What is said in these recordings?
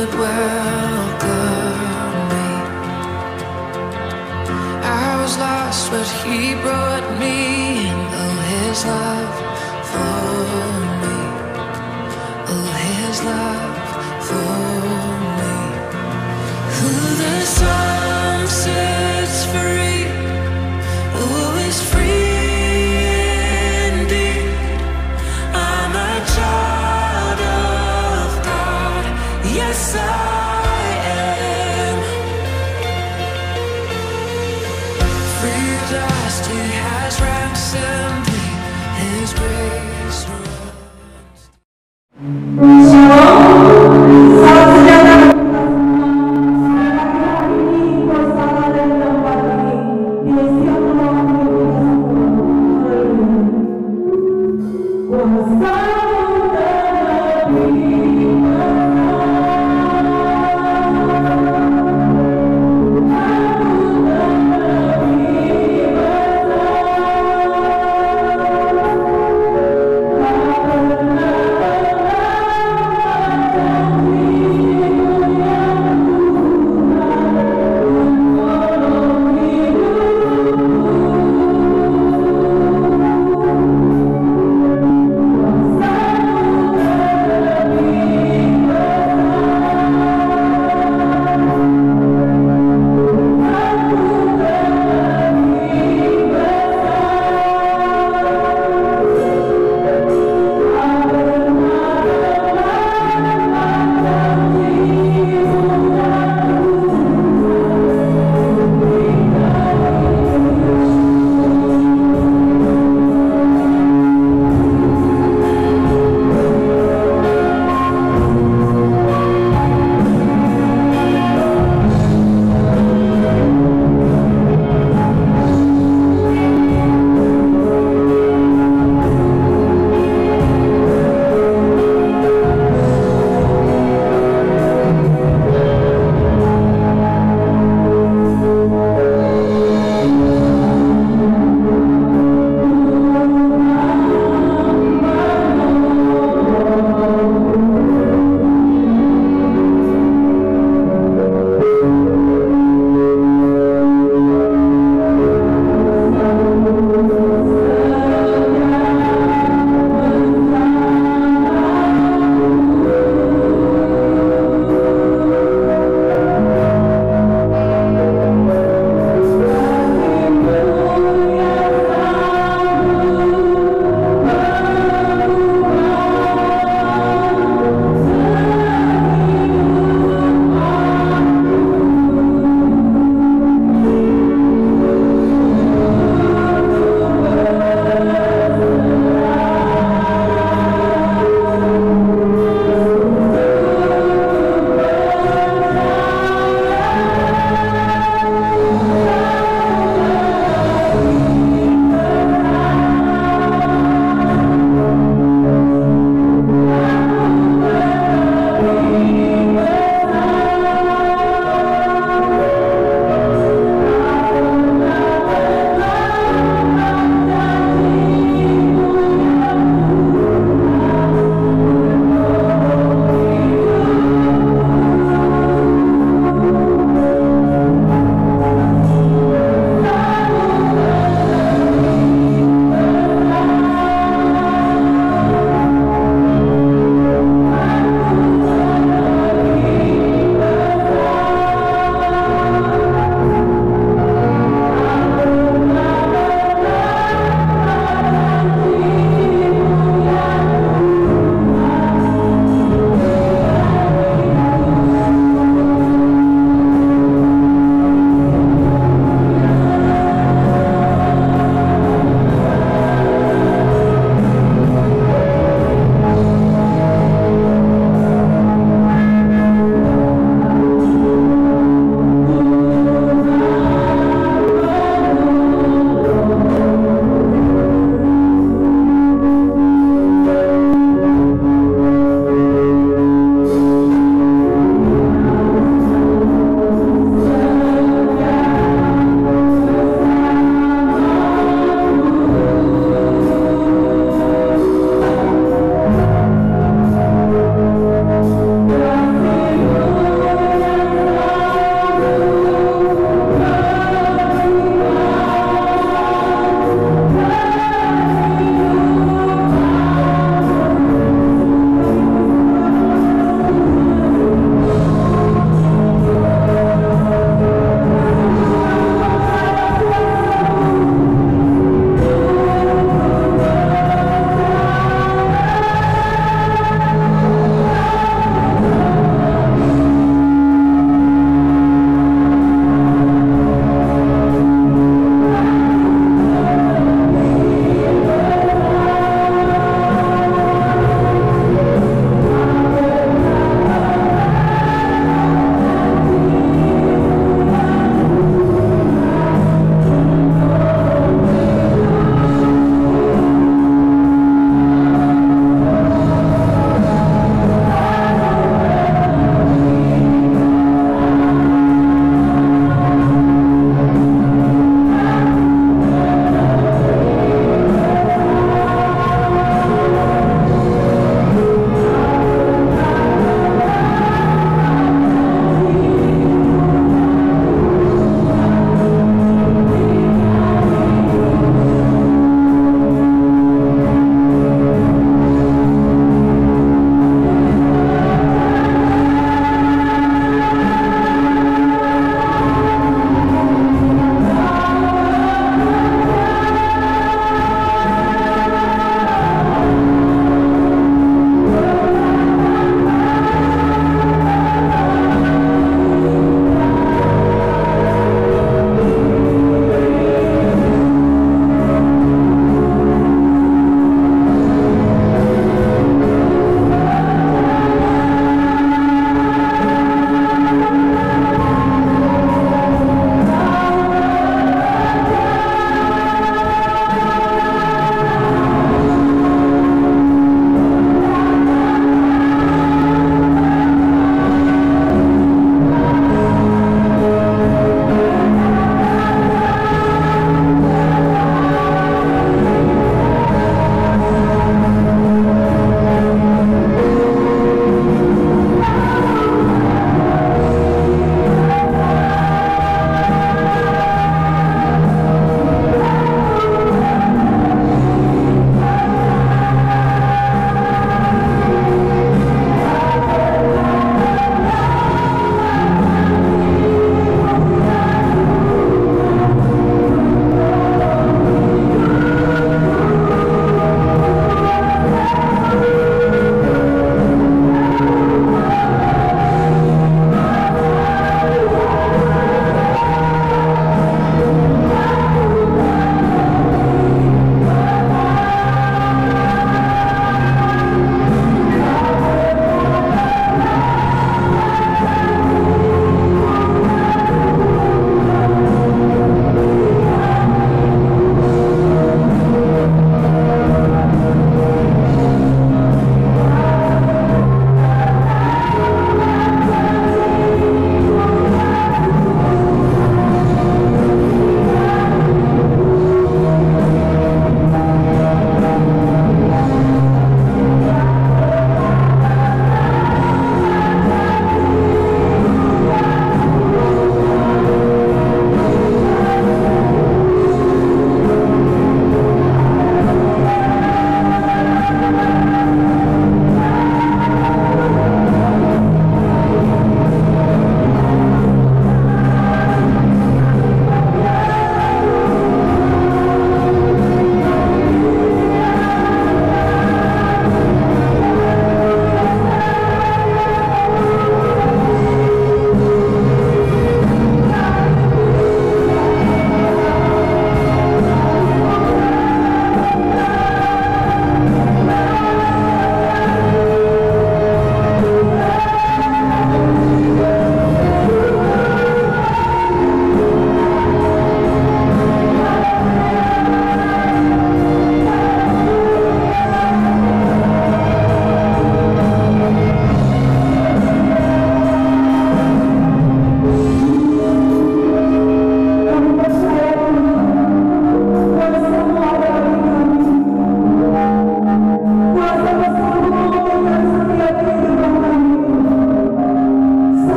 would welcome me. I was lost, but he brought me in. Oh, his love for me. Oh, his love for me. Who the sun sets free, oh, is free indeed. I'm a child of God, yes I am. Free at last, he has ransomed me. His grace runs.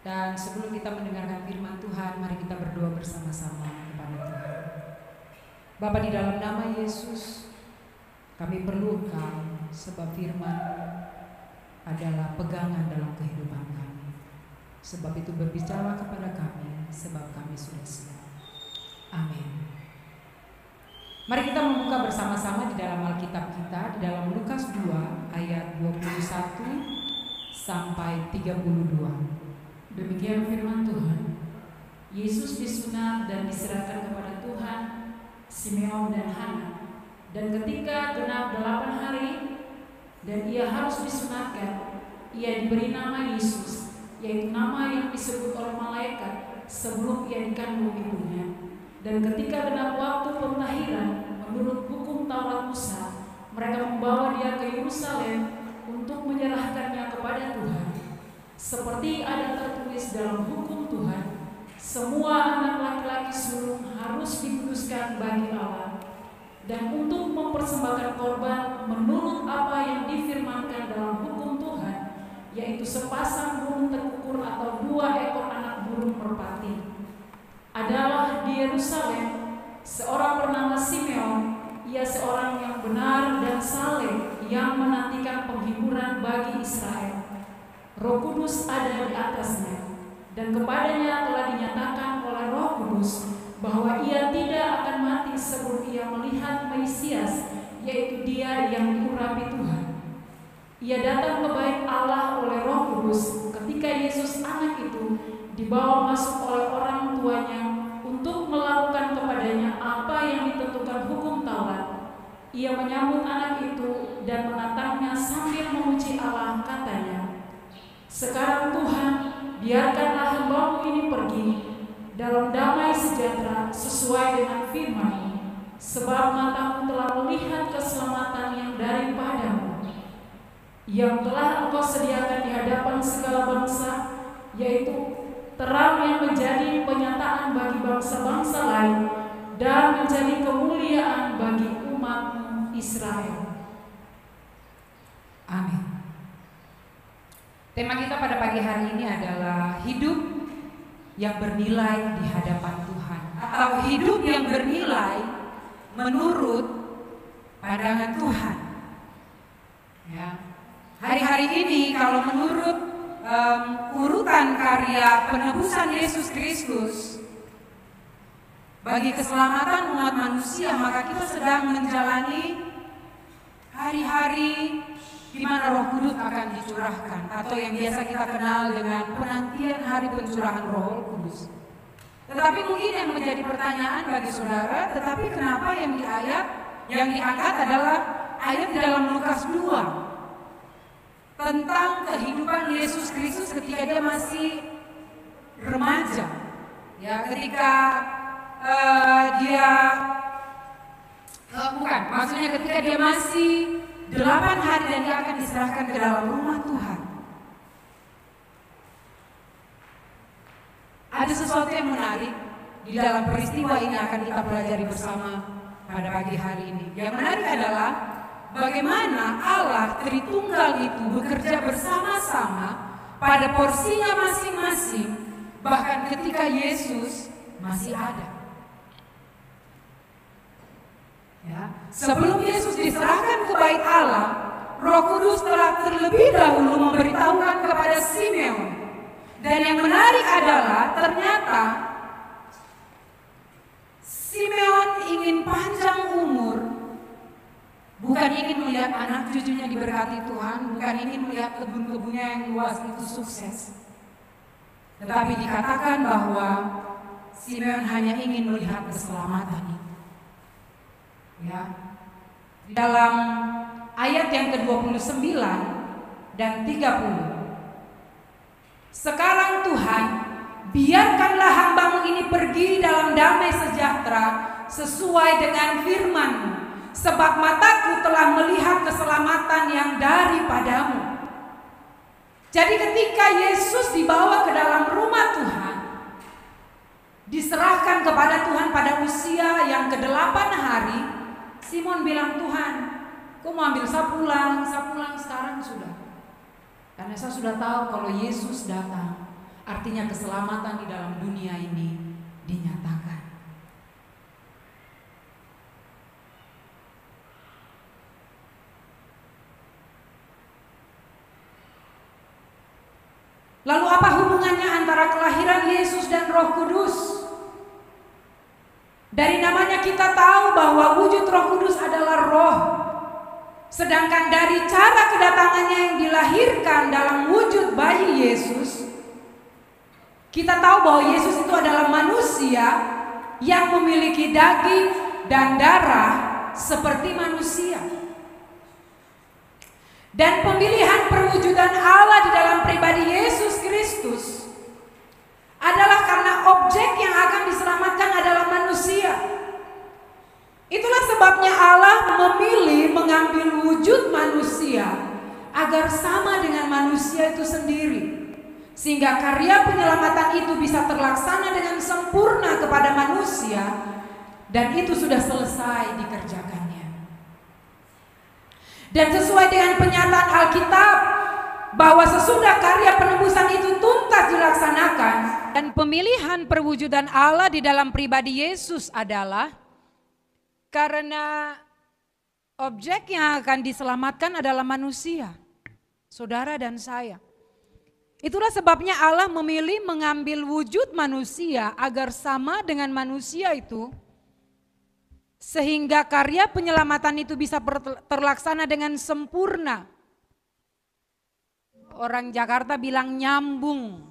Dan sebelum kita mendengarkan firman Tuhan, mari kita berdoa bersama-sama kepada Tuhan. Bapa, di dalam nama Yesus, kami perlu Engkau, sebab firman adalah pegangan dalam kehidupan kami. Sebab itu berbicara kepada kami, sebab kami sudah siap. Amin. Mari kita membuka bersama-sama di dalam Alkitab kita, di dalam Lukas 2 ayat 21 sampai 32. Demikian firman Tuhan. Yesus disunat dan diserahkan kepada Tuhan, Simeon dan Hana. Dan ketika genap 8 hari dan ia harus disunatkan, ia diberi nama Yesus, yaitu nama yang disebut oleh malaikat sebelum ia dikandung ibunya. Dan ketika genap waktu pemutahiran menurut hukum Taurat Musa, mereka membawa dia ke Yerusalem untuk menyerahkannya kepada Tuhan. Seperti ada tertulis dalam hukum Tuhan, semua anak laki-laki sulung harus dikuduskan bagi Allah, dan untuk mempersembahkan korban menurut apa yang difirmankan dalam hukum Tuhan, yaitu sepasang burung tekukur atau 2 ekor anak burung merpati. Adalah di Yerusalem seorang bernama Simeon. Ia seorang yang benar dan saleh, yang menantikan penghiburan bagi Israel. Roh Kudus ada di atasnya, dan kepadanya telah dinyatakan oleh Roh Kudus bahwa ia tidak akan mati sebelum ia melihat Mesias, yaitu Dia yang diurapi Tuhan. Ia datang ke bait Allah oleh Roh Kudus ketika Yesus anak itu dibawa masuk oleh orang tuanya untuk melakukan kepadanya apa yang ditentukan hukum Taurat. Ia menyambut anak itu dan menatangnya sambil memuji Allah, katanya, "Sekarang Tuhan, biarkanlah hamba-Mu ini pergi dalam damai sejahtera sesuai dengan firman-Mu, sebab mataku telah melihat keselamatan yang daripada-Mu, yang telah Engkau sediakan di hadapan segala bangsa, yaitu terang yang menjadi penyataan bagi bangsa-bangsa lain dan menjadi kemuliaan bagi umat-Mu Israel." Amin. Tema kita pada pagi hari ini adalah hidup yang bernilai di hadapan Tuhan, atau hidup yang bernilai menurut pandangan Tuhan. Ya. Hari-hari ini kalau menurut urutan karya penebusan Yesus Kristus bagi keselamatan umat manusia, maka kita sedang menjalani hari-hari di mana Roh Kudus akan dicurahkan, atau yang biasa kita kenal dengan penantian hari pencurahan Roh Kudus. Tetapi mungkin yang menjadi pertanyaan bagi saudara, tetapi kenapa yang diangkat adalah ayat di dalam Lukas 2 tentang kehidupan Yesus Kristus ketika dia masih remaja, ya, ketika ketika dia masih 8 hari dan dia akan diserahkan ke dalam rumah Tuhan. Ada sesuatu yang menarik di dalam peristiwa ini akan kita pelajari bersama pada pagi hari ini. Yang menarik adalah bagaimana Allah Tritunggal itu bekerja bersama-sama pada porsinya masing-masing, bahkan ketika Yesus masih ada. Ya. Sebelum Yesus diserahkan ke bait Allah, Roh Kudus telah terlebih dahulu memberitahukan kepada Simeon. Dan yang menarik adalah ternyata Simeon ingin panjang umur, bukan ingin melihat anak cucunya diberkati Tuhan, bukan ingin melihat kebun-kebunnya yang luas itu sukses. Tetapi dikatakan bahwa Simeon hanya ingin melihat keselamatan itu. Ya. Di dalam ayat yang ke-29 dan 30. "Sekarang Tuhan, biarkanlah hamba-Mu ini pergi dalam damai sejahtera sesuai dengan firman-Mu, sebab mataku telah melihat keselamatan yang daripada-Mu." Jadi ketika Yesus dibawa ke dalam rumah Tuhan, diserahkan kepada Tuhan pada usia yang ke-8 hari, Simon bilang, "Tuhan, kau mau ambil saya pulang sekarang sudah. Karena saya sudah tahu kalau Yesus datang, artinya keselamatan di dalam dunia ini dinyatakan." Lalu apa hubungannya antara kelahiran Yesus dan Roh Kudus? Dari namanya kita tahu bahwa wujud Roh Kudus adalah roh. Sedangkan dari cara kedatangannya yang dilahirkan dalam wujud bayi Yesus, Kita tahu bahwa Yesus itu adalah manusia yang memiliki daging dan darah seperti manusia. Dan pemilihan perwujudan Allah di dalam pribadi Yesus Kristus adalah karena objek yang akan diselamatkan adalah manusia. Itulah sebabnya Allah memilih mengambil wujud manusia agar sama dengan manusia itu sendiri, sehingga karya penyelamatan itu bisa terlaksana dengan sempurna kepada manusia, dan itu sudah selesai dikerjakannya. Dan sesuai dengan penyataan Alkitab bahwa sesudah karya penebusan itu tuntas dilaksanakan, dan pemilihan perwujudan Allah di dalam pribadi Yesus adalah karena objek yang akan diselamatkan adalah manusia, saudara dan saya. Itulah sebabnya Allah memilih mengambil wujud manusia agar sama dengan manusia itu, sehingga karya penyelamatan itu bisa terlaksana dengan sempurna. Orang Jakarta bilang nyambung,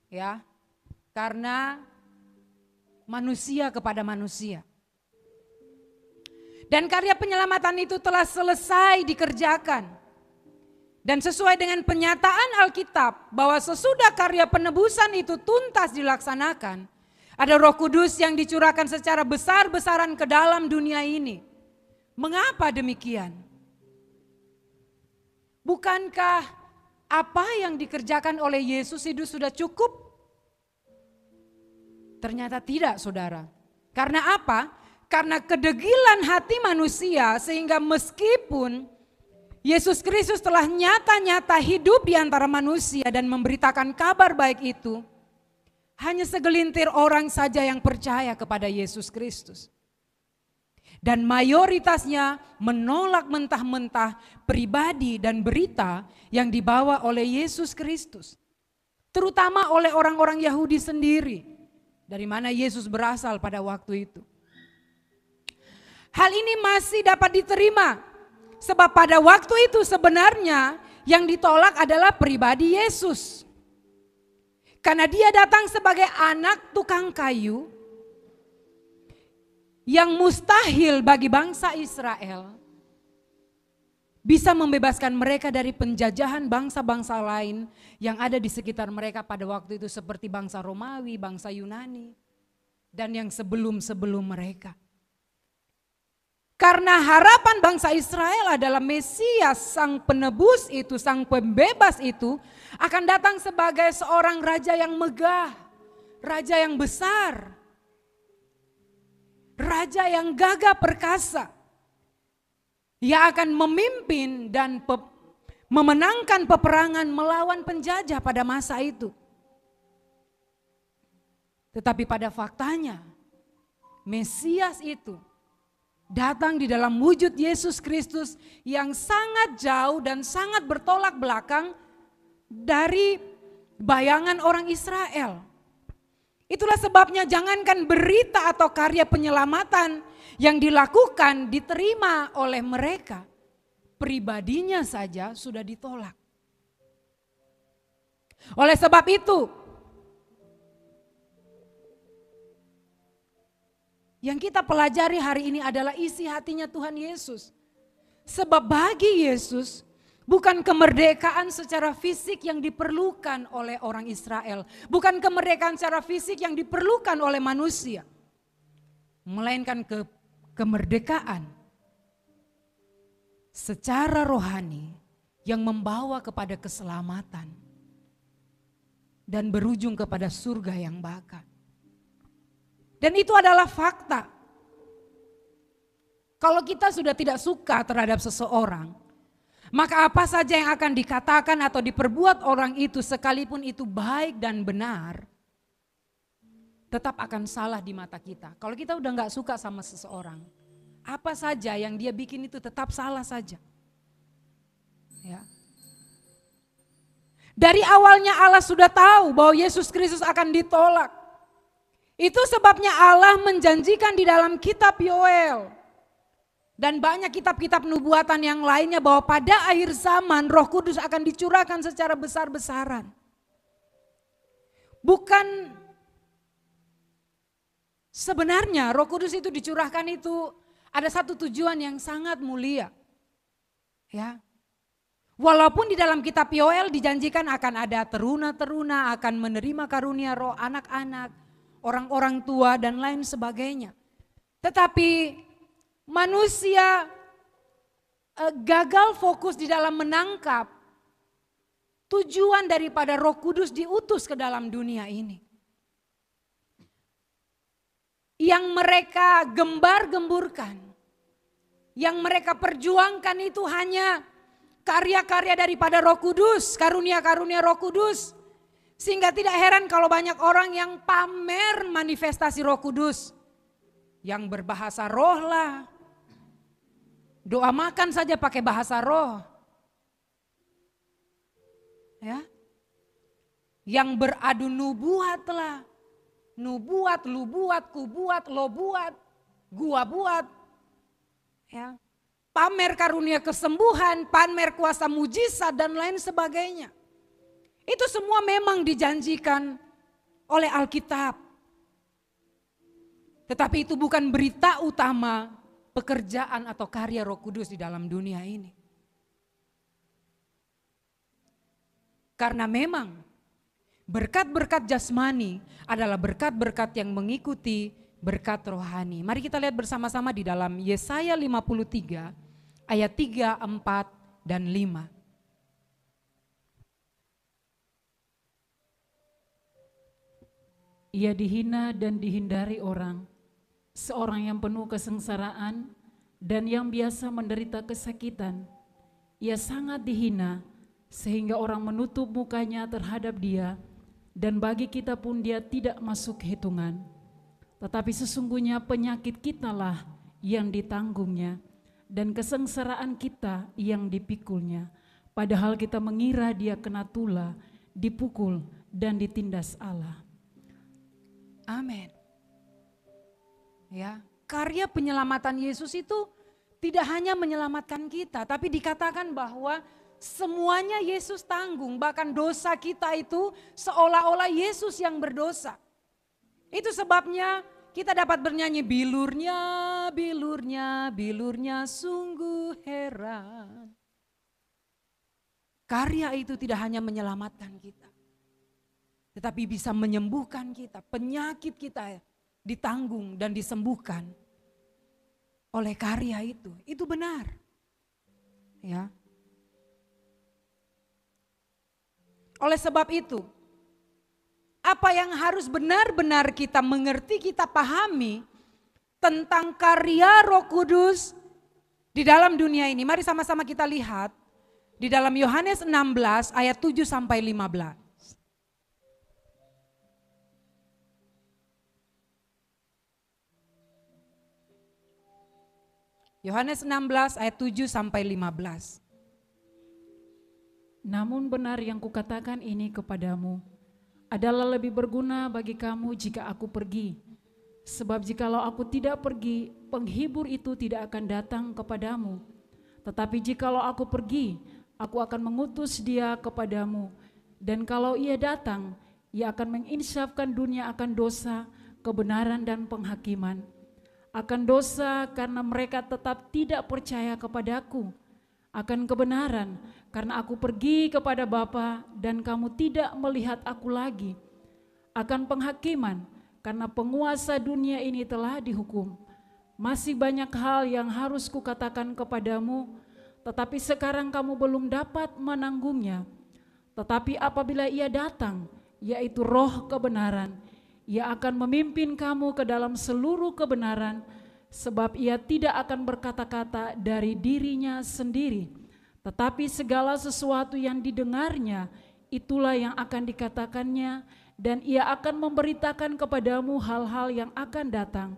ya, karena manusia kepada manusia. Dan karya penyelamatan itu telah selesai dikerjakan. Dan sesuai dengan penyataan Alkitab bahwa sesudah karya penebusan itu tuntas dilaksanakan, ada Roh Kudus yang dicurahkan secara besar-besaran ke dalam dunia ini. Mengapa demikian? Bukankah apa yang dikerjakan oleh Yesus itu sudah cukup? Ternyata tidak, saudara. Karena apa? Karena kedegilan hati manusia, sehingga meskipun Yesus Kristus telah nyata-nyata hidup di antara manusia dan memberitakan kabar baik itu, hanya segelintir orang saja yang percaya kepada Yesus Kristus. Dan mayoritasnya menolak mentah-mentah pribadi dan berita yang dibawa oleh Yesus Kristus. Terutama oleh orang-orang Yahudi sendiri, dari mana Yesus berasal pada waktu itu. Hal ini masih dapat diterima, sebab pada waktu itu sebenarnya yang ditolak adalah pribadi Yesus. Karena dia datang sebagai anak tukang kayu yang mustahil bagi bangsa Israel bisa membebaskan mereka dari penjajahan bangsa-bangsa lain yang ada di sekitar mereka pada waktu itu, seperti bangsa Romawi, bangsa Yunani, dan yang sebelum-sebelum mereka. Karena harapan bangsa Israel adalah Mesias, sang penebus itu, sang pembebas itu akan datang sebagai seorang raja yang megah, raja yang besar, raja yang gagah perkasa, yang akan memimpin dan memenangkan peperangan melawan penjajah pada masa itu. Tetapi pada faktanya Mesias itu datang di dalam wujud Yesus Kristus yang sangat jauh dan sangat bertolak belakang dari bayangan orang Israel. Itulah sebabnya jangankan berita atau karya penyelamatan yang dilakukan diterima oleh mereka, pribadinya saja sudah ditolak. Oleh sebab itu, yang kita pelajari hari ini adalah isi hatinya Tuhan Yesus. Sebab bagi Yesus bukan kemerdekaan secara fisik yang diperlukan oleh orang Israel. Bukan kemerdekaan secara fisik yang diperlukan oleh manusia. Melainkan kemerdekaan secara rohani yang membawa kepada keselamatan. Dan berujung kepada surga yang bakal. Dan itu adalah fakta. Kalau kita sudah tidak suka terhadap seseorang, maka apa saja yang akan dikatakan atau diperbuat orang itu, sekalipun itu baik dan benar, tetap akan salah di mata kita. Kalau kita udah gak suka sama seseorang, apa saja yang dia bikin itu tetap salah saja. Ya. Dari awalnya Allah sudah tahu bahwa Yesus Kristus akan ditolak. Itu sebabnya Allah menjanjikan di dalam kitab Yoel dan banyak kitab-kitab nubuatan yang lainnya bahwa pada akhir zaman Roh Kudus akan dicurahkan secara besar-besaran. Bukan sebenarnya Roh Kudus itu dicurahkan itu ada satu tujuan yang sangat mulia. Ya. Walaupun di dalam kitab Yoel dijanjikan akan ada teruna-teruna, akan menerima karunia roh, anak-anak, orang-orang tua dan lain sebagainya. Tetapi manusia gagal fokus di dalam menangkap tujuan daripada Roh Kudus diutus ke dalam dunia ini. Yang mereka gembar-gemburkan, yang mereka perjuangkan itu hanya karya-karya daripada Roh Kudus, karunia-karunia Roh Kudus. Sehingga tidak heran kalau banyak orang yang pamer manifestasi Roh Kudus. Yang berbahasa roh lah. Doa makan saja pakai bahasa roh. Ya. Yang beradu nubuat lah. Nubuat, lu buat, ku buat, lo buat, gua buat. Ya. Pamer karunia kesembuhan, pamer kuasa mujizat dan lain sebagainya. Itu semua memang dijanjikan oleh Alkitab. Tetapi itu bukan berita utama pekerjaan atau karya Roh Kudus di dalam dunia ini. Karena memang berkat-berkat jasmani adalah berkat-berkat yang mengikuti berkat rohani. Mari kita lihat bersama-sama di dalam Yesaya 53 ayat 3, 4, dan 5. Ia dihina dan dihindari orang, seorang yang penuh kesengsaraan dan yang biasa menderita kesakitan. Ia sangat dihina sehingga orang menutup mukanya terhadap dia, dan bagi kita pun dia tidak masuk hitungan. Tetapi sesungguhnya penyakit kitalah yang ditanggungnya dan kesengsaraan kita yang dipikulnya. Padahal kita mengira dia kena tula, dipukul dan ditindas Allah. Amin. Ya, karya penyelamatan Yesus itu tidak hanya menyelamatkan kita, tapi dikatakan bahwa semuanya Yesus tanggung. Bahkan dosa kita itu seolah-olah Yesus yang berdosa. Itu sebabnya kita dapat bernyanyi bilurnya, bilurnya, bilurnya sungguh heran. Karya itu tidak hanya menyelamatkan kita, tetapi bisa menyembuhkan kita. Penyakit kita ditanggung dan disembuhkan oleh karya itu. Itu benar. Ya. Oleh sebab itu, apa yang harus benar-benar kita mengerti, kita pahami tentang karya Roh Kudus di dalam dunia ini. Mari sama-sama kita lihat di dalam Yohanes 16 ayat 7 sampai 15. Yohanes 16 ayat 7 sampai 15. Namun benar yang kukatakan ini kepadamu adalah lebih berguna bagi kamu jika aku pergi. Sebab jikalau aku tidak pergi, penghibur itu tidak akan datang kepadamu. Tetapi jikalau aku pergi, aku akan mengutus dia kepadamu. Dan kalau ia datang, ia akan menginsafkan dunia akan dosa, kebenaran dan penghakiman. Akan dosa karena mereka tetap tidak percaya kepadaku. Akan kebenaran karena aku pergi kepada Bapa dan kamu tidak melihat aku lagi. Akan penghakiman karena penguasa dunia ini telah dihukum. Masih banyak hal yang harus kukatakan kepadamu, tetapi sekarang kamu belum dapat menanggungnya. Tetapi apabila ia datang, yaitu Roh kebenaran, ia akan memimpin kamu ke dalam seluruh kebenaran, sebab ia tidak akan berkata-kata dari dirinya sendiri, tetapi segala sesuatu yang didengarnya, itulah yang akan dikatakannya, dan ia akan memberitakan kepadamu hal-hal yang akan datang.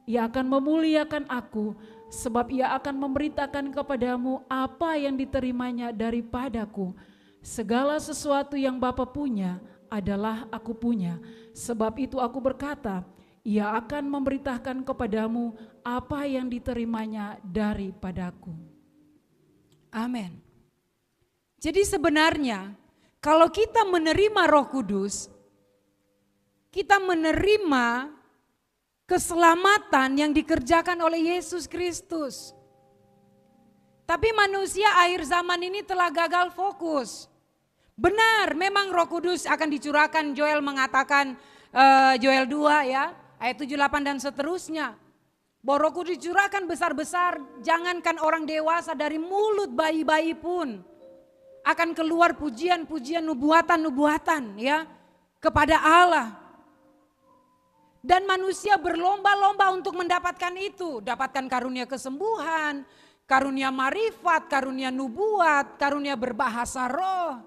Ia akan memuliakan aku, sebab ia akan memberitakan kepadamu apa yang diterimanya daripadaku. Segala sesuatu yang Bapa punya adalah aku punya, sebab itu aku berkata, ia akan memberitakan kepadamu apa yang diterimanya daripadaku. Amin. Jadi sebenarnya kalau kita menerima Roh Kudus, kita menerima keselamatan yang dikerjakan oleh Yesus Kristus. Tapi manusia akhir zaman ini telah gagal fokus. Benar, memang Roh Kudus akan dicurahkan. Joel mengatakan, Joel 2 ya, ayat 7-8 dan seterusnya. Bahwa Roh Kudus dicurahkan besar-besar, jangankan orang dewasa, dari mulut bayi-bayi pun akan keluar pujian-pujian, nubuatan-nubuatan ya kepada Allah. Dan manusia berlomba-lomba untuk mendapatkan itu, dapatkan karunia kesembuhan, karunia marifat, karunia nubuat, karunia berbahasa roh.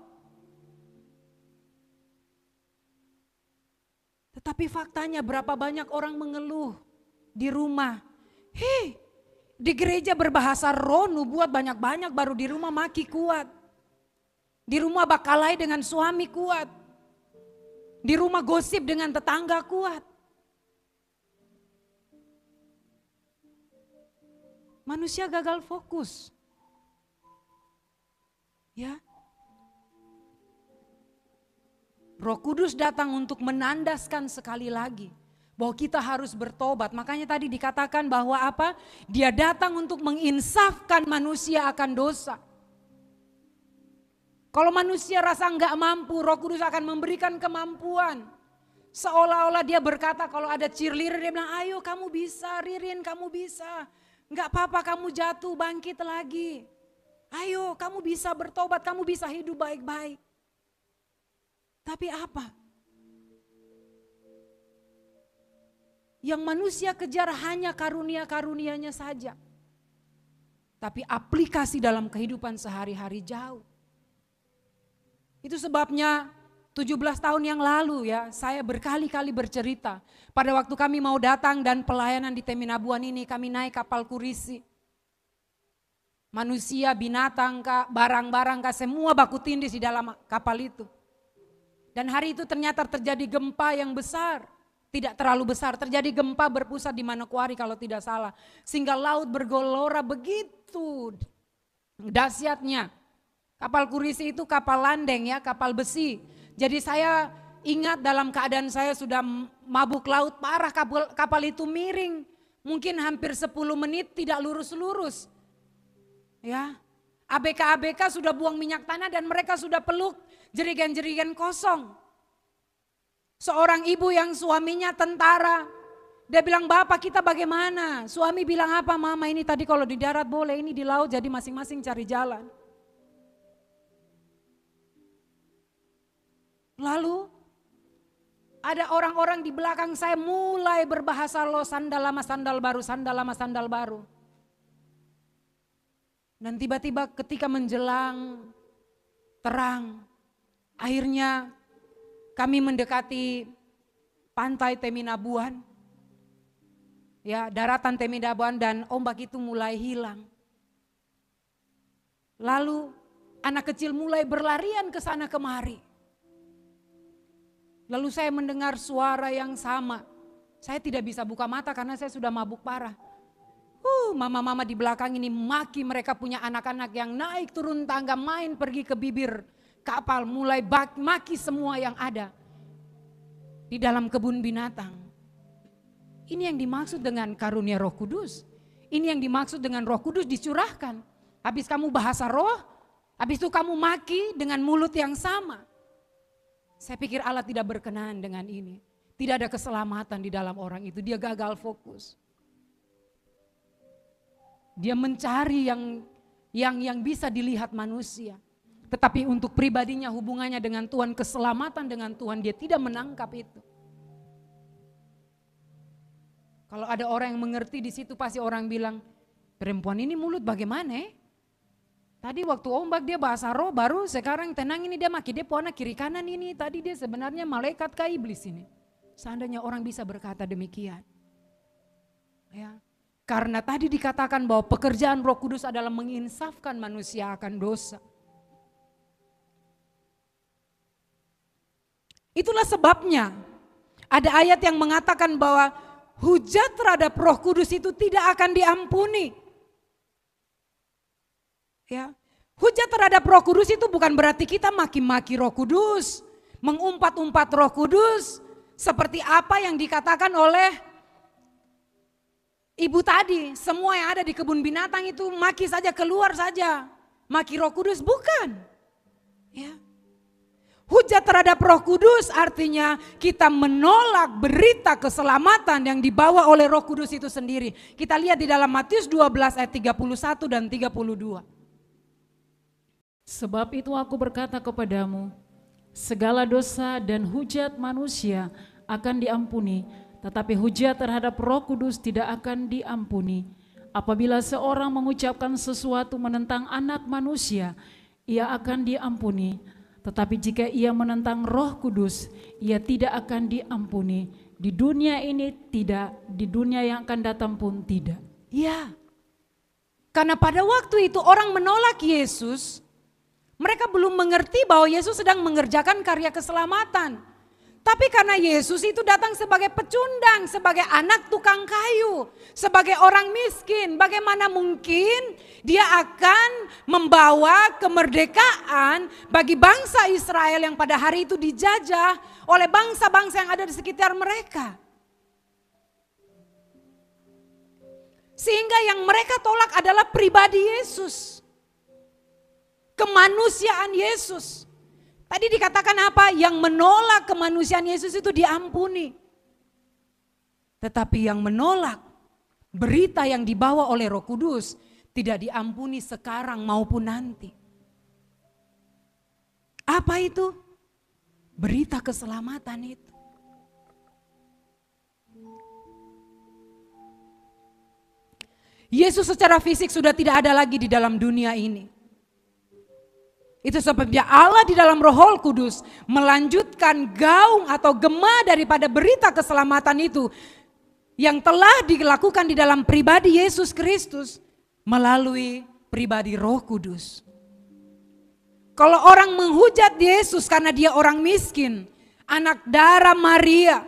Tetapi faktanya berapa banyak orang mengeluh di rumah. Di gereja berbahasa roh, nubuat banyak-banyak, baru di rumah maki kuat. Di rumah bakalai dengan suami kuat. Di rumah gosip dengan tetangga kuat. Manusia gagal fokus. Ya. Roh Kudus datang untuk menandaskan sekali lagi bahwa kita harus bertobat. Makanya tadi dikatakan bahwa apa? Dia datang untuk menginsafkan manusia akan dosa. Kalau manusia rasa enggak mampu, Roh Kudus akan memberikan kemampuan. Seolah-olah dia berkata, kalau ada cheerleader dia bilang, ayo kamu bisa, Ririn kamu bisa. Enggak apa-apa, kamu jatuh, bangkit lagi. Ayo, kamu bisa bertobat, kamu bisa hidup baik-baik. Tapi apa? Yang manusia kejar hanya karunia-karunianya saja. Tapi aplikasi dalam kehidupan sehari-hari jauh. Itu sebabnya 17 tahun yang lalu ya, saya berkali-kali bercerita. Pada waktu kami mau datang dan pelayanan di Teminabuan ini, kami naik kapal Kurisi. Manusia, binatang, barang-barang, semua baku tindis di dalam kapal itu. Dan hari itu ternyata terjadi gempa yang besar. Tidak terlalu besar, terjadi gempa berpusat di Manokwari kalau tidak salah. Sehingga laut bergelora begitu dahsyatnya. Kapal Kurisi itu kapal landeng ya, kapal besi. Jadi saya ingat dalam keadaan saya sudah mabuk laut parah, kapal itu miring. Mungkin hampir 10 menit tidak lurus-lurus. Ya, ABK sudah buang minyak tanah dan mereka sudah peluk jerigen-jerigen kosong. Seorang ibu yang suaminya tentara, dia bilang, "Bapak kita bagaimana?" Suami bilang, "Apa mama, ini tadi kalau di darat boleh, ini di laut jadi masing-masing cari jalan." Lalu ada orang-orang di belakang saya mulai berbahasa loh, sandal lama sandal baru, sandal lama sandal baru. Dan tiba-tiba ketika menjelang terang, akhirnya kami mendekati pantai Teminabuan. Ya, daratan Teminabuan, dan ombak itu mulai hilang. Lalu anak kecil mulai berlarian ke sana kemari. Lalu saya mendengar suara yang sama. Saya tidak bisa buka mata karena saya sudah mabuk parah. Mama-mama di belakang ini maki, mereka punya anak-anak yang naik turun tangga, main pergi ke bibir kapal, mulai maki semua yang ada di dalam kebun binatang. Ini yang dimaksud dengan karunia Roh Kudus. Ini yang dimaksud dengan Roh Kudus dicurahkan. Habis kamu bahasa roh, habis itu kamu maki dengan mulut yang sama. Saya pikir Allah tidak berkenan dengan ini. Tidak ada keselamatan di dalam orang itu, dia gagal fokus. Dia mencari yang bisa dilihat manusia. Tetapi untuk pribadinya, hubungannya dengan Tuhan, keselamatan dengan Tuhan, dia tidak menangkap itu. Kalau ada orang yang mengerti di situ, pasti orang bilang, perempuan ini mulut bagaimana? Tadi waktu ombak dia bahasa roh, baru sekarang tenang ini dia maki, dia puana kiri kanan ini. Tadi dia sebenarnya malaikat kah iblis ini. Seandainya orang bisa berkata demikian. Ya. Karena tadi dikatakan bahwa pekerjaan Roh Kudus adalah menginsafkan manusia akan dosa. Itulah sebabnya ada ayat yang mengatakan bahwa hujat terhadap Roh Kudus itu tidak akan diampuni. Ya, hujat terhadap Roh Kudus itu bukan berarti kita maki-maki Roh Kudus, mengumpat-umpat Roh Kudus, seperti apa yang dikatakan oleh ibu tadi, semua yang ada di kebun binatang itu maki saja, keluar saja. Maki Roh Kudus, bukan. Ya. Hujat terhadap Roh Kudus artinya kita menolak berita keselamatan yang dibawa oleh Roh Kudus itu sendiri. Kita lihat di dalam Matius 12 ayat 31 dan 32. Sebab itu aku berkata kepadamu, segala dosa dan hujat manusia akan diampuni, tetapi hujat terhadap Roh Kudus tidak akan diampuni. Apabila seorang mengucapkan sesuatu menentang Anak Manusia, ia akan diampuni. Tetapi jika ia menentang Roh Kudus, ia tidak akan diampuni. Di dunia ini tidak, di dunia yang akan datang pun tidak. Ya, karena pada waktu itu orang menolak Yesus, mereka belum mengerti bahwa Yesus sedang mengerjakan karya keselamatan. Tapi karena Yesus itu datang sebagai pecundang, sebagai anak tukang kayu, sebagai orang miskin, bagaimana mungkin dia akan membawa kemerdekaan bagi bangsa Israel yang pada hari itu dijajah oleh bangsa-bangsa yang ada di sekitar mereka. Sehingga yang mereka tolak adalah pribadi Yesus, kemanusiaan Yesus. Tadi dikatakan apa? Yang menolak kemanusiaan Yesus itu diampuni. Tetapi yang menolak berita yang dibawa oleh Roh Kudus tidak diampuni sekarang maupun nanti. Apa itu? Berita keselamatan itu. Yesus secara fisik sudah tidak ada lagi di dalam dunia ini. Itu sebabnya Allah di dalam Roh Kudus melanjutkan gaung atau gema daripada berita keselamatan itu yang telah dilakukan di dalam pribadi Yesus Kristus melalui pribadi Roh Kudus. Kalau orang menghujat Yesus karena dia orang miskin, anak darah Maria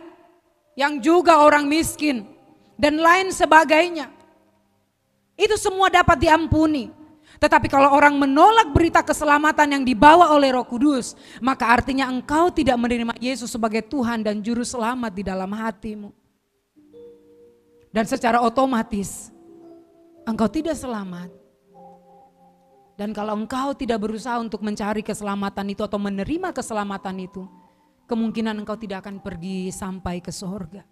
yang juga orang miskin dan lain sebagainya, itu semua dapat diampuni. Tetapi kalau orang menolak berita keselamatan yang dibawa oleh Roh Kudus, maka artinya engkau tidak menerima Yesus sebagai Tuhan dan Juru Selamat di dalam hatimu. Dan secara otomatis engkau tidak selamat. Dan kalau engkau tidak berusaha untuk mencari keselamatan itu atau menerima keselamatan itu, kemungkinan engkau tidak akan pergi sampai ke surga.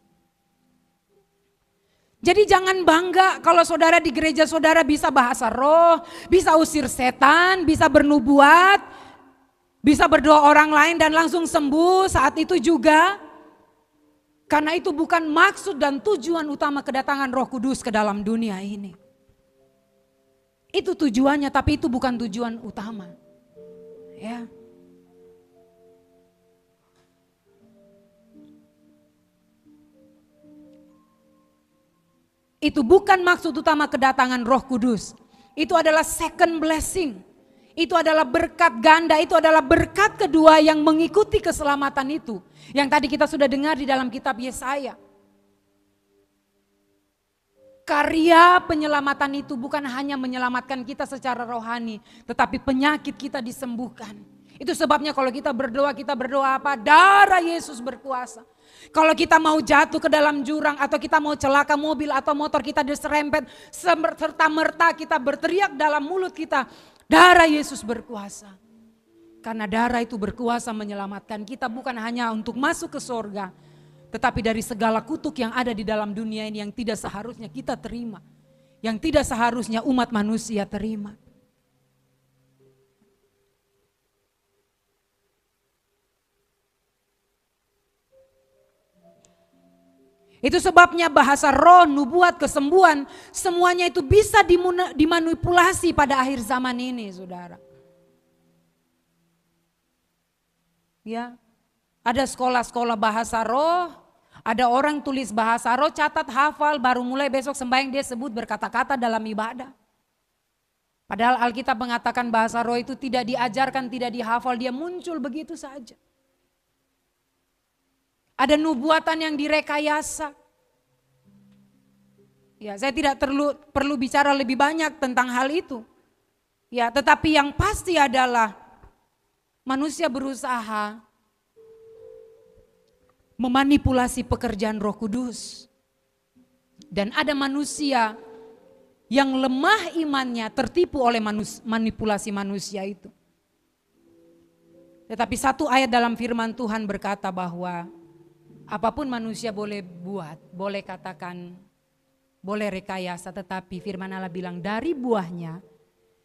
Jadi jangan bangga kalau saudara di gereja saudara bisa bahasa roh, bisa usir setan, bisa bernubuat, bisa berdoa orang lain dan langsung sembuh saat itu juga. Karena itu bukan maksud dan tujuan utama kedatangan Roh Kudus ke dalam dunia ini. Itu tujuannya, tapi itu bukan tujuan utama. Ya. Itu bukan maksud utama kedatangan Roh Kudus. Itu adalah second blessing. Itu adalah berkat ganda, itu adalah berkat kedua yang mengikuti keselamatan itu. Yang tadi kita sudah dengar di dalam kitab Yesaya. Karya penyelamatan itu bukan hanya menyelamatkan kita secara rohani, tetapi penyakit kita disembuhkan. Itu sebabnya kalau kita berdoa apa? Darah Yesus berkuasa. Kalau kita mau jatuh ke dalam jurang atau kita mau celaka mobil atau motor kita diserempet, serta-merta kita berteriak dalam mulut kita, darah Yesus berkuasa. Karena darah itu berkuasa menyelamatkan kita bukan hanya untuk masuk ke surga, tetapi dari segala kutuk yang ada di dalam dunia ini yang tidak seharusnya kita terima, yang tidak seharusnya umat manusia terima. Itu sebabnya bahasa roh, nubuat, kesembuhan, semuanya itu bisa dimanipulasi pada akhir zaman ini, saudara. Ya, ada sekolah-sekolah bahasa roh, ada orang tulis bahasa roh, catat, hafal, baru mulai besok sembahyang dia sebut berkata-kata dalam ibadah. Padahal Alkitab mengatakan bahasa roh itu tidak diajarkan, tidak dihafal, dia muncul begitu saja. Ada nubuatan yang direkayasa. Ya, saya tidak perlu bicara lebih banyak tentang hal itu. Ya, tetapi yang pasti adalah manusia berusaha memanipulasi pekerjaan Roh Kudus. Dan ada manusia yang lemah imannya tertipu oleh manipulasi manusia itu. Tetapi satu ayat dalam firman Tuhan berkata bahwa apapun manusia boleh buat, boleh katakan, boleh rekayasa, tetapi firman Allah bilang dari buahnya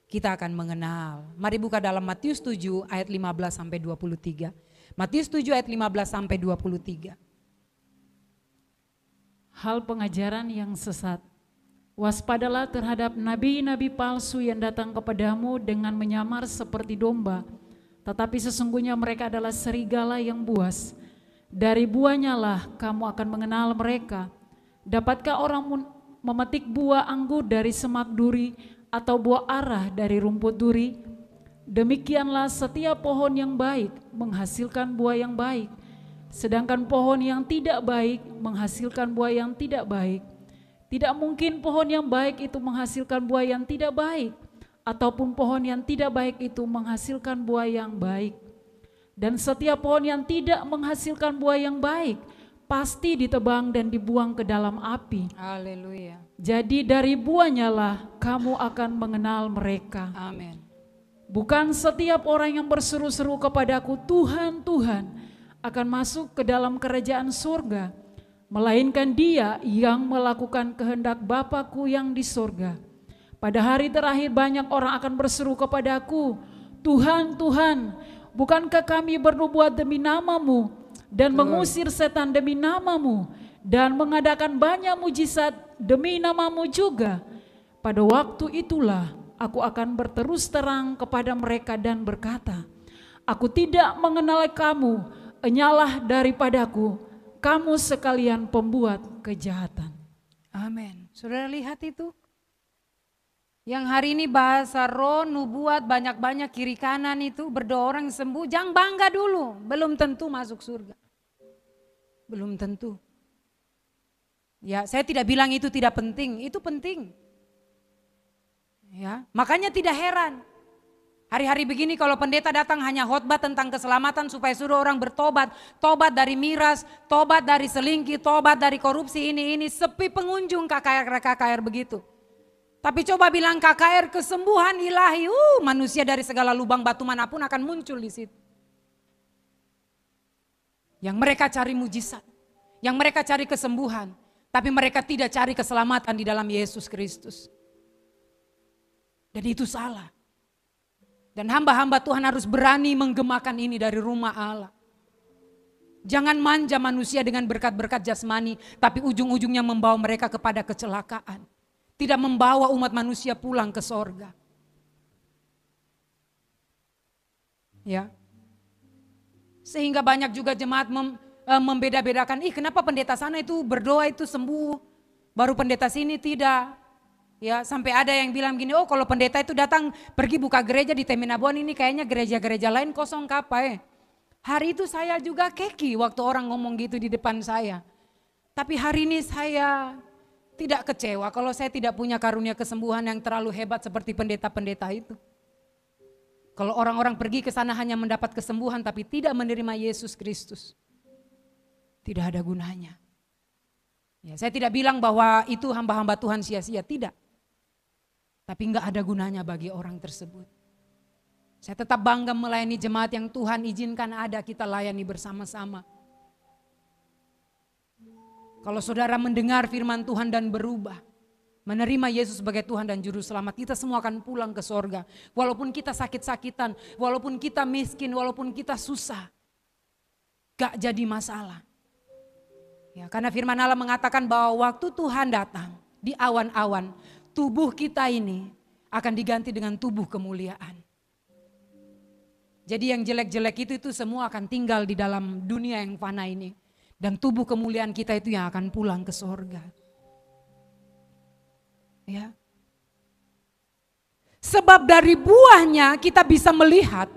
kita akan mengenal. Mari buka dalam Matius 7 ayat 15 sampai 23. Matius 7 ayat 15 sampai 23. Hal pengajaran yang sesat. Waspadalah terhadap nabi-nabi palsu yang datang kepadamu dengan menyamar seperti domba, tetapi sesungguhnya mereka adalah serigala yang buas. Dari buahnya lah kamu akan mengenal mereka. Dapatkah orang memetik buah anggur dari semak duri atau buah arah dari rumput duri? Demikianlah setiap pohon yang baik menghasilkan buah yang baik, sedangkan pohon yang tidak baik menghasilkan buah yang tidak baik. Tidak mungkin pohon yang baik itu menghasilkan buah yang tidak baik, ataupun pohon yang tidak baik itu menghasilkan buah yang baik. Dan setiap pohon yang tidak menghasilkan buah yang baik pasti ditebang dan dibuang ke dalam api. Haleluya. Jadi dari buahnya lah kamu akan mengenal mereka. Amin. Bukan setiap orang yang berseru-seru kepadaku, Tuhan, Tuhan, akan masuk ke dalam kerajaan surga, melainkan dia yang melakukan kehendak Bapa-Ku yang di surga. Pada hari terakhir banyak orang akan berseru kepadaku, Tuhan, Tuhan, bukankah kami bernubuat demi nama-Mu dan mengusir setan demi nama-Mu dan mengadakan banyak mujizat demi nama-Mu juga? Pada waktu itulah aku akan berterus terang kepada mereka dan berkata, aku tidak mengenal kamu, enyalah daripadaku, kamu sekalian pembuat kejahatan. Amin. Saudara lihat itu? Yang hari ini bahasa roh, nubuat, banyak-banyak kiri kanan itu, berdoa orang sembuh, jangan bangga dulu. Belum tentu masuk surga. Belum tentu. Ya, saya tidak bilang itu tidak penting, itu penting. Ya, makanya tidak heran. Hari-hari begini kalau pendeta datang hanya khotbah tentang keselamatan supaya suruh orang bertobat. Tobat dari miras, tobat dari selingkuh, tobat dari korupsi ini. Sepi pengunjung KKR begitu. Tapi coba bilang KKR kesembuhan ilahi. Manusia dari segala lubang batu manapun akan muncul di situ. Yang mereka cari mujizat. Yang mereka cari kesembuhan. Tapi mereka tidak cari keselamatan di dalam Yesus Kristus. Dan itu salah. Dan hamba-hamba Tuhan harus berani menggemakan ini dari rumah Allah. Jangan manja manusia dengan berkat-berkat jasmani, tapi ujung-ujungnya membawa mereka kepada kecelakaan. Tidak membawa umat manusia pulang ke sorga. Ya. Sehingga banyak juga jemaat membeda-bedakan, kenapa pendeta sana itu berdoa itu sembuh, baru pendeta sini tidak. Ya, sampai ada yang bilang gini, kalau pendeta itu datang pergi buka gereja di Teminabuan ini kayaknya gereja-gereja lain kosong kapai. Hari itu saya juga keki waktu orang ngomong gitu di depan saya. Tapi hari ini saya tidak kecewa kalau saya tidak punya karunia kesembuhan yang terlalu hebat seperti pendeta-pendeta itu. Kalau orang-orang pergi ke sana hanya mendapat kesembuhan tapi tidak menerima Yesus Kristus, tidak ada gunanya. Ya, saya tidak bilang bahwa itu hamba-hamba Tuhan sia-sia, tidak. Tapi enggak ada gunanya bagi orang tersebut. Saya tetap bangga melayani jemaat yang Tuhan izinkan ada kita layani bersama-sama. Kalau saudara mendengar firman Tuhan dan berubah, menerima Yesus sebagai Tuhan dan Juru Selamat, kita semua akan pulang ke sorga. Walaupun kita sakit-sakitan, walaupun kita miskin, walaupun kita susah, gak jadi masalah. Ya, karena firman Allah mengatakan bahwa waktu Tuhan datang di awan-awan, tubuh kita ini akan diganti dengan tubuh kemuliaan. Jadi yang jelek-jelek itu semua akan tinggal di dalam dunia yang fana ini. Dan tubuh kemuliaan kita itu yang akan pulang ke sorga. Ya. Sebab dari buahnya kita bisa melihat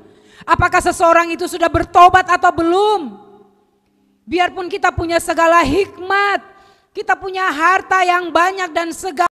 apakah seseorang itu sudah bertobat atau belum. Biarpun kita punya segala hikmat, kita punya harta yang banyak dan segala